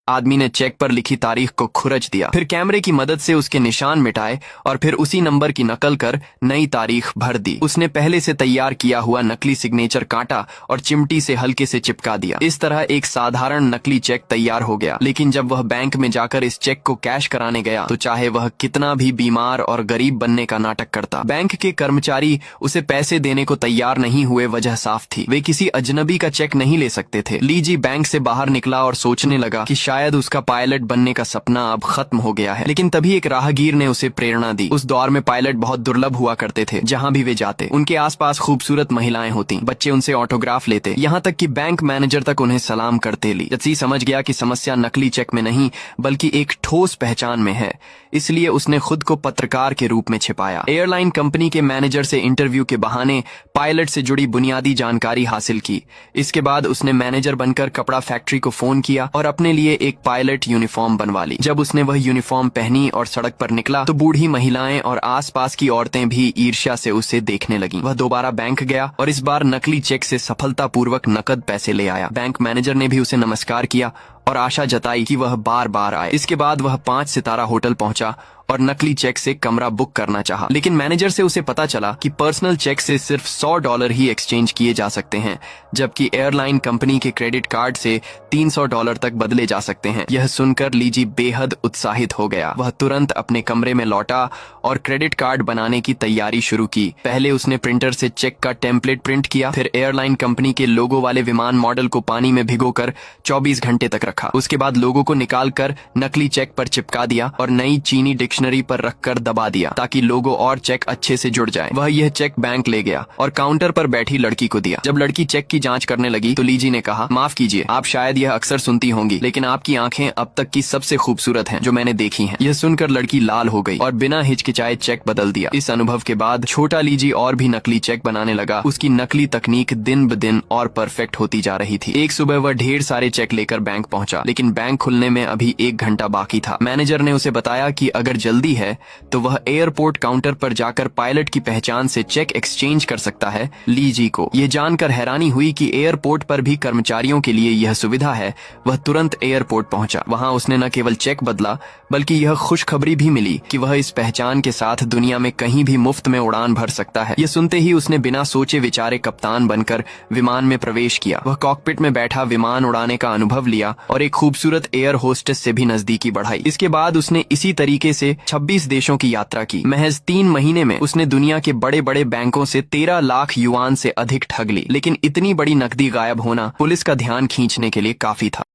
आदमी ने चेक पर लिखी तारीख को खुरच दिया, फिर कैमरे की मदद से उसके निशान मिटाए और फिर उसी नंबर की नकल कर नई तारीख भर दी। उसने पहले से तैयार किया हुआ नकली सिग्नेचर काटा और चिमटी से हल्के से चिपका दिया। इस तरह एक साधारण नकली चेक तैयार हो गया। लेकिन जब वह बैंक में जाकर इस चेक को कैश कराने गया तो चाहे वह कितना भी बीमार और गरीब बनने का नाटक करता, बैंक के कर्मचारी उसे पैसे देने को तैयार नहीं हुए। वजह साफ थी, वे किसी अजनबी का चेक नहीं ले सकते थे। ली जी बैंक से बाहर निकला और सोचने लगा कि शायद उसका पायलट बनने का सपना अब खत्म हो गया है। लेकिन तभी एक राहगीर ने उसे प्रेरणा दी। उस दौर में पायलट बहुत दुर्लभ हुआ करते थे। जहाँ भी वे जाते उनके आसपास खूबसूरत महिलाएं होती, बच्चे उनसे ऑटोग्राफ लेते, यहाँ तक कि बैंक मैनेजर तक उन्हें सलाम करते। ली जत्सी समझ गया कि समस्या नकली चेक में नहीं बल्कि एक ठोस पहचान में है, इसलिए उसने खुद को पत्रकार के रूप में छिपाया। एयरलाइन कंपनी के मैनेजर से इंटरव्यू के बहाने पायलट से जुड़ी बुनियादी जानकारी हासिल की। इसके बाद उसने मैनेजर बनकर कपड़ा फैक्ट्री को फोन किया और अपने लिए एक पायलट यूनिफॉर्म बनवा ली। जब उसने वह यूनिफॉर्म पहनी और सड़क पर निकला तो बूढ़ी महिलाएं और आसपास की औरतें भी ईर्ष्या से उसे देखने लगीं। वह दोबारा बैंक गया और इस बार नकली चेक से सफलतापूर्वक नकद पैसे ले आया। बैंक मैनेजर ने भी उसे नमस्कार किया और आशा जताई कि वह बार बार आए। इसके बाद वह 5 सितारा होटल पहुंचा और नकली चेक से कमरा बुक करना चाहा। लेकिन मैनेजर से उसे पता चला कि पर्सनल चेक से सिर्फ $100 ही एक्सचेंज किए जा सकते हैं, जबकि एयरलाइन कंपनी के क्रेडिट कार्ड से $300 तक बदले जा सकते हैं। यह सुनकर लीजी बेहद उत्साहित हो गया। वह तुरंत अपने कमरे में लौटा और क्रेडिट कार्ड बनाने की तैयारी शुरू की। पहले उसने प्रिंटर से चेक का टेम्पलेट प्रिंट किया, फिर एयरलाइन कंपनी के लोगो वाले विमान मॉडल को पानी में भिगोकर 24 घंटे तक रखा। उसके बाद लोगो को निकालकर नकली चेक पर चिपका दिया और नई चीनी डिक्शनरी पर रखकर दबा दिया ताकि लोगो और चेक अच्छे से जुड़ जाए। वह यह चेक बैंक ले गया और काउंटर पर बैठी लड़की को दिया। जब लड़की चेक की जांच करने लगी तो लीजी ने कहा, माफ कीजिए, आप शायद यह अक्सर सुनती होंगी, लेकिन आपकी आंखें अब तक की सबसे खूबसूरत हैं जो मैंने देखी हैं। यह सुनकर लड़की लाल हो गई और बिना हिचकिचाए चेक बदल दिया। इस अनुभव के बाद छोटा लीजी और भी नकली चेक बनाने लगा। उसकी नकली तकनीक दिन ब दिन और परफेक्ट होती जा रही थी। एक सुबह वह ढेर सारे चेक लेकर बैंक पहुंचा, लेकिन बैंक खुलने में अभी 1 घंटा बाकी था। मैनेजर ने उसे बताया कि अगर जल्दी है तो वह एयरपोर्ट काउंटर पर जाकर पायलट की पहचान से चेक एक्सचेंज कर सकता है। लीजी को यह जानकर हैरानी हुई कि एयरपोर्ट पर भी कर्मचारियों के लिए यह सुविधा है। वह तुरंत एयरपोर्ट पहुंचा। वहां उसने न केवल चेक बदला बल्कि यह खुशखबरी भी मिली कि वह इस पहचान के साथ दुनिया में कहीं भी मुफ्त में उड़ान भर सकता है। यह सुनते ही उसने बिना सोचे विचारे कप्तान बनकर विमान में प्रवेश किया। वह कॉकपिट में बैठा विमान उड़ाने का अनुभव लिया और एक खूबसूरत एयर होस्टेस से भी नजदीकी बढ़ाई। इसके बाद उसने इसी तरीके से 26 देशों की यात्रा की। महज 3 महीने में उसने दुनिया के बड़े बड़े बैंकों से 13 लाख युआन से अधिक ठग ली। लेकिन इतनी बड़ी नकदी गायब होना पुलिस का ध्यान खींचने के लिए काफी था।